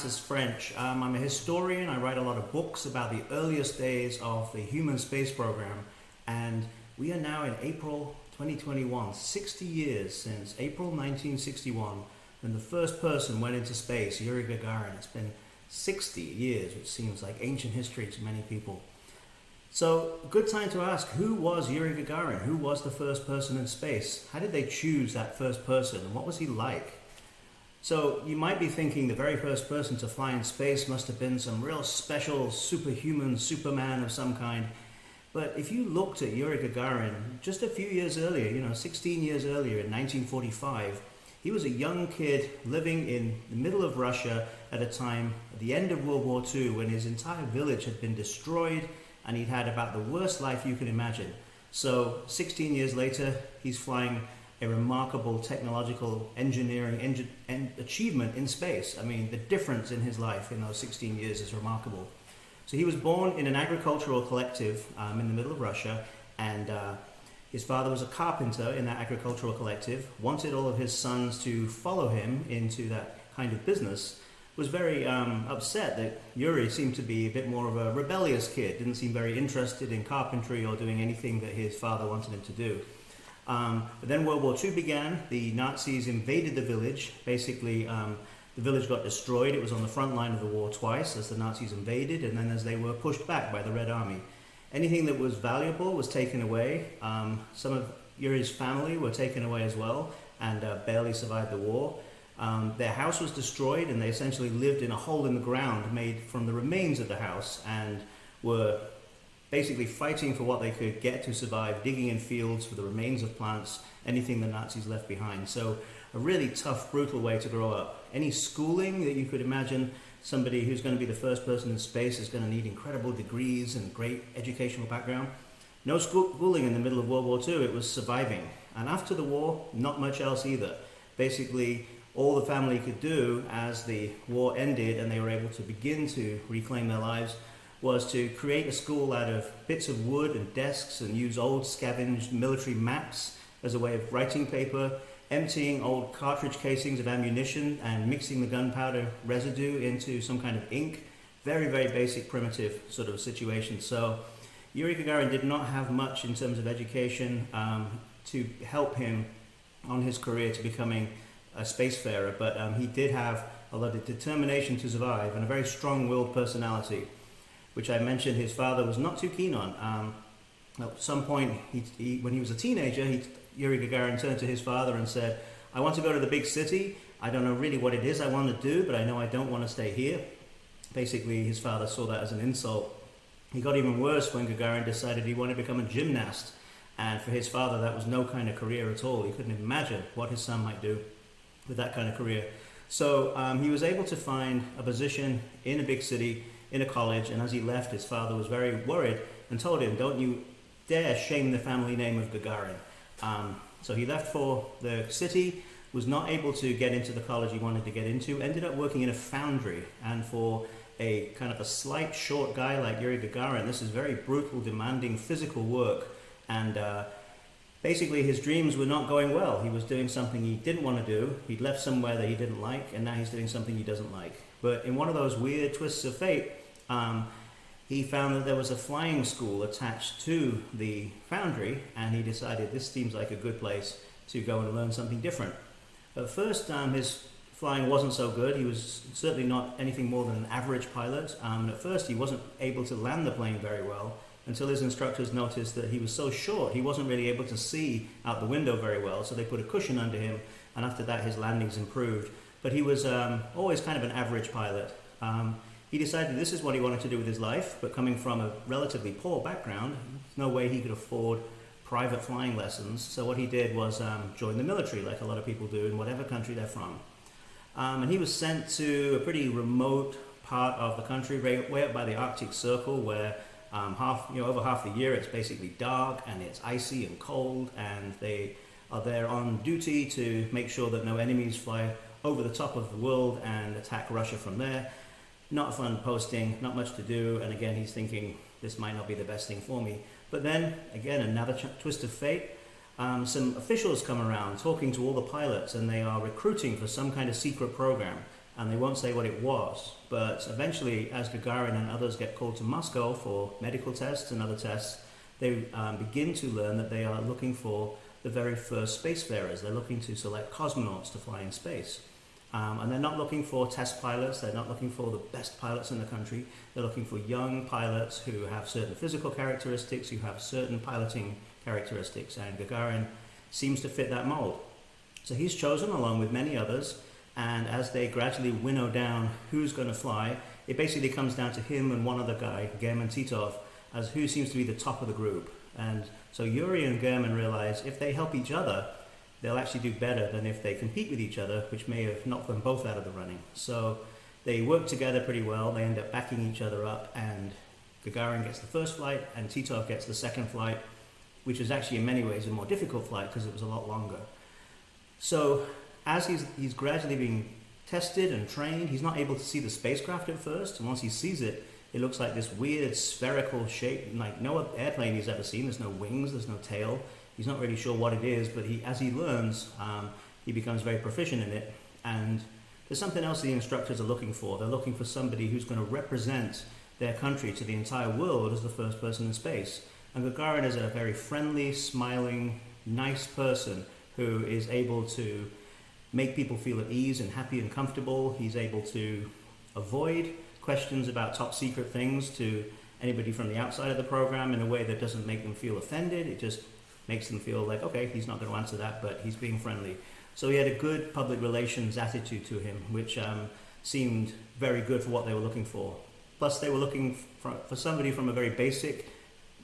Francis French. I'm a historian. I write a lot of books about the earliest days of the human space program. And we are now in April 2021, 60 years since April 1961, when the first person went into space, Yuri Gagarin. It's been 60 years, which seems like ancient history to many people. So, good time to ask, who was Yuri Gagarin? Who was the first person in space? How did they choose that first person, and what was he like? So, you might be thinking the very first person to fly in space must have been some real special, superhuman, superman of some kind. But if you looked at Yuri Gagarin just a few years earlier, 16 years earlier in 1945, he was a young kid living in the middle of Russia at a time, at the end of World War II, when his entire village had been destroyed and he'd had about the worst life you can imagine. So 16 years later, he's flying a remarkable technological engineering achievement in space. I mean, the difference in his life in those 16 years is remarkable. So he was born in an agricultural collective in the middle of Russia, and his father was a carpenter in that agricultural collective, wanted all of his sons to follow him into that kind of business, was very upset that Yuri seemed to be a bit more of a rebellious kid, didn't seem very interested in carpentry or doing anything that his father wanted him to do. But then World War II began, the Nazis invaded the village. Basically, the village got destroyed. It was on the front line of the war twice as the Nazis invaded and then as they were pushed back by the Red Army. Anything that was valuable was taken away. Some of Yuri's family were taken away as well and barely survived the war. Their house was destroyed and they essentially lived in a hole in the ground made from the remains of the house and were basically fighting for what they could get to survive, digging in fields for the remains of plants, anything the Nazis left behind. So a really tough, brutal way to grow up. Any schooling that you could imagine, somebody who's going to be the first person in space is going to need incredible degrees and great educational background. No schooling in the middle of World War II, it was surviving. And after the war, not much else either. Basically, all the family could do as the war ended and they were able to begin to reclaim their lives was to create a school out of bits of wood and desks and use old scavenged military maps as a way of writing paper, emptying old cartridge casings of ammunition and mixing the gunpowder residue into some kind of ink. Very, very basic, primitive sort of situation. So Yuri Gagarin did not have much in terms of education to help him on his career to becoming a spacefarer, but he did have a lot of determination to survive and a very strong-willed personality, which I mentioned his father was not too keen on. At some point, when he was a teenager, Yuri Gagarin turned to his father and said, "I want to go to the big city. I don't know really what it is I want to do, but I know I don't want to stay here." Basically, his father saw that as an insult. He got even worse when Gagarin decided he wanted to become a gymnast. And for his father, that was no kind of career at all. He couldn't imagine what his son might do with that kind of career. So he was able to find a position in a big city, in a college, and as he left, his father was very worried and told him, "Don't you dare shame the family name of Gagarin." So he left for the city, was not able to get into the college he wanted to get into, ended up working in a foundry, and for a kind of a slight, short guy like Yuri Gagarin, this is very brutal, demanding physical work, and basically his dreams were not going well. He was doing something he didn't want to do, he'd left somewhere that he didn't like, and now he's doing something he doesn't like. But in one of those weird twists of fate, he found that there was a flying school attached to the foundry, and he decided this seems like a good place to go and learn something different. At first, his flying wasn't so good. He was certainly not anything more than an average pilot. And at first, he wasn't able to land the plane very well until his instructors noticed that he was so short, he wasn't really able to see out the window very well, so they put a cushion under him, and after that, his landings improved. But he was always kind of an average pilot. He decided this is what he wanted to do with his life, but coming from a relatively poor background, there's no way he could afford private flying lessons. So what he did was join the military, like a lot of people do in whatever country they're from. And he was sent to a pretty remote part of the country, way up by the Arctic Circle, where over half the year it's basically dark and it's icy and cold, and they are there on duty to make sure that no enemies fly over the top of the world and attack Russia from there. Not a fun posting, not much to do, and again he's thinking this might not be the best thing for me. But then, again, another twist of fate, some officials come around talking to all the pilots, and they are recruiting for some kind of secret program. and they won't say what it was. But eventually, as Gagarin and others get called to Moscow for medical tests and other tests, they begin to learn that they are looking for the very first spacefarers. They're looking to select cosmonauts to fly in space. And they're not looking for test pilots, they're not looking for the best pilots in the country. They're looking for young pilots who have certain physical characteristics, who have certain piloting characteristics, and Gagarin seems to fit that mold. So he's chosen along with many others, and as they gradually winnow down who's going to fly, it basically comes down to him and one other guy, German Titov, as who seems to be the top of the group. And so Yuri and German realize if they help each other, they'll actually do better than if they compete with each other, which may have knocked them both out of the running. So they work together pretty well. They end up backing each other up, and Gagarin gets the first flight and Titov gets the second flight, which is actually in many ways a more difficult flight because it was a lot longer. So as he's gradually being tested and trained, he's not able to see the spacecraft at first, and once he sees it, it looks like this weird spherical shape, like no airplane he's ever seen. There's no wings, there's no tail. He's not really sure what it is, but as he learns, he becomes very proficient in it. And there's something else the instructors are looking for. They're looking for somebody who's going to represent their country to the entire world as the first person in space. And Gagarin is a very friendly, smiling, nice person who is able to make people feel at ease and happy and comfortable. He's able to avoid questions about top secret things to anybody from the outside of the program in a way that doesn't make them feel offended. It just makes them feel like, okay, he's not going to answer that, but he's being friendly. So he had a good public relations attitude to him, which seemed very good for what they were looking for. Plus, they were looking for somebody from a very basic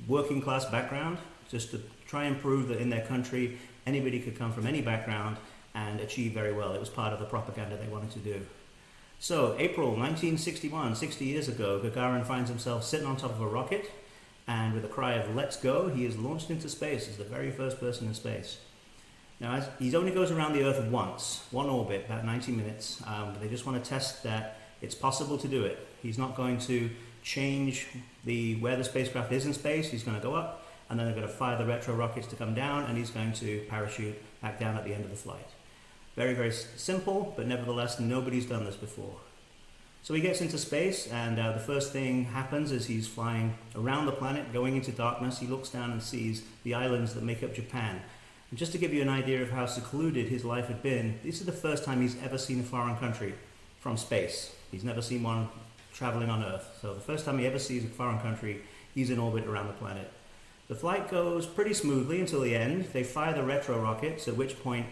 working class background, just to try and prove that in their country, anybody could come from any background and achieve very well. It was part of the propaganda they wanted to do. So, April 1961, 60 years ago, Gagarin finds himself sitting on top of a rocket, and with a cry of "let's go," he is launched into space as the very first person in space. Now, he only goes around the Earth once, one orbit, about 90 minutes, but they just want to test that it's possible to do it. He's not going to change where the spacecraft is in space. He's going to go up, and then they're going to fire the retro rockets to come down, and he's going to parachute back down at the end of the flight. Very, very simple, but nevertheless, nobody's done this before. So he gets into space, and the first thing happens is he's flying around the planet, going into darkness. He looks down and sees the islands that make up Japan. And just to give you an idea of how secluded his life had been, this is the first time he's ever seen a foreign country from space. He's never seen one traveling on Earth. So the first time he ever sees a foreign country, he's in orbit around the planet. The flight goes pretty smoothly until the end. They fire the retro rockets, at which point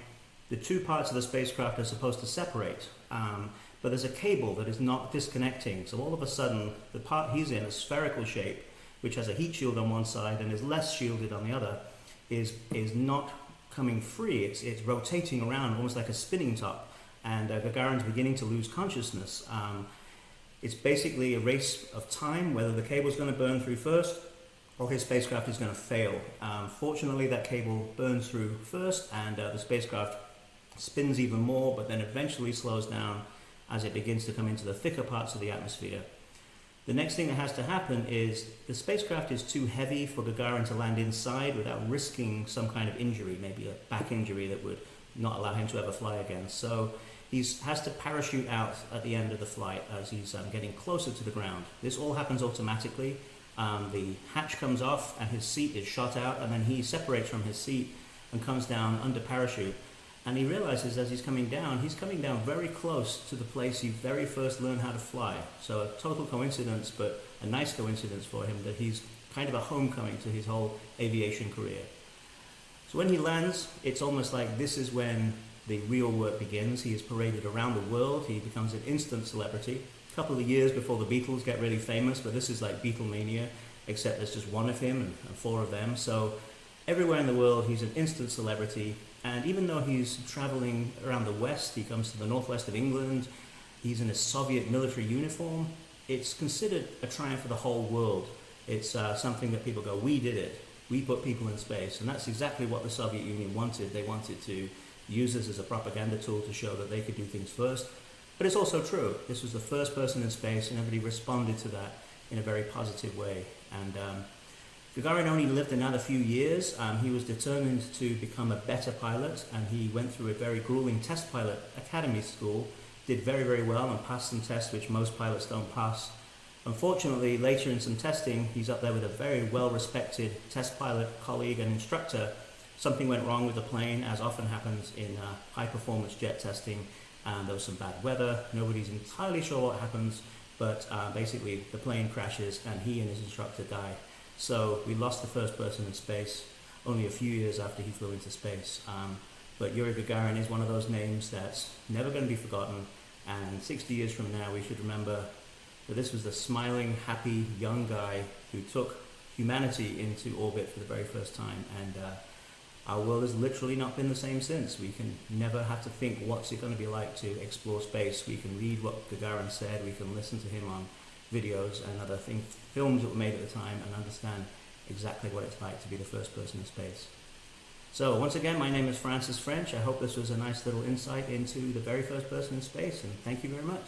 the two parts of the spacecraft are supposed to separate. But there's a cable that is not disconnecting. So all of a sudden, the part he's in, a spherical shape, which has a heat shield on one side and is less shielded on the other, is not coming free. It's rotating around almost like a spinning top. And Gagarin's beginning to lose consciousness. It's basically a race of time, whether the cable's going to burn through first or his spacecraft is going to fail. Fortunately, that cable burns through first, and the spacecraft spins even more, but then eventually slows down as it begins to come into the thicker parts of the atmosphere. The next thing that has to happen is the spacecraft is too heavy for Gagarin to land inside without risking some kind of injury, maybe a back injury that would not allow him to ever fly again. So he has to parachute out at the end of the flight as he's getting closer to the ground. This all happens automatically. The hatch comes off and his seat is shot out, and then he separates from his seat and comes down under parachute. And he realizes as he's coming down very close to the place he very first learned how to fly. So a total coincidence, but a nice coincidence for him that he's kind of a homecoming to his whole aviation career. So when he lands, it's almost like this is when the real work begins. He is paraded around the world. He becomes an instant celebrity. A couple of years before the Beatles get really famous, but this is like Beatlemania, except there's just one of him and four of them. So everywhere in the world, he's an instant celebrity. And even though he's traveling around the West, he comes to the northwest of England, he's in a Soviet military uniform, it's considered a triumph for the whole world. It's something that people go, we did it. We put people in space. And that's exactly what the Soviet Union wanted. They wanted to use this as a propaganda tool to show that they could do things first. But it's also true. This was the first person in space, and everybody responded to that in a very positive way. And Gagarin only lived another few years. He was determined to become a better pilot, and he went through a very grueling test pilot academy school did very, very well and passed some tests which most pilots don't pass. Unfortunately, later in some testing, he's up there with a very well-respected test pilot colleague and instructor. Something went wrong with the plane, as often happens in high-performance jet testing. There was some bad weather. Nobody's entirely sure what happens, but basically the plane crashes and he and his instructor die. So we lost the first person in space only a few years after he flew into space. But Yuri Gagarin is one of those names that's never going to be forgotten, and 60 years from now we should remember that this was the smiling, happy, young guy who took humanity into orbit for the very first time, and our world has literally not been the same since. We can never have to think what's it going to be like to explore space. We can read what Gagarin said, we can listen to him on videos and other films that were made at the time, and understand exactly what it's like to be the first person in space. So once again, my name is Francis French. I hope this was a nice little insight into the very first person in space, and thank you very much.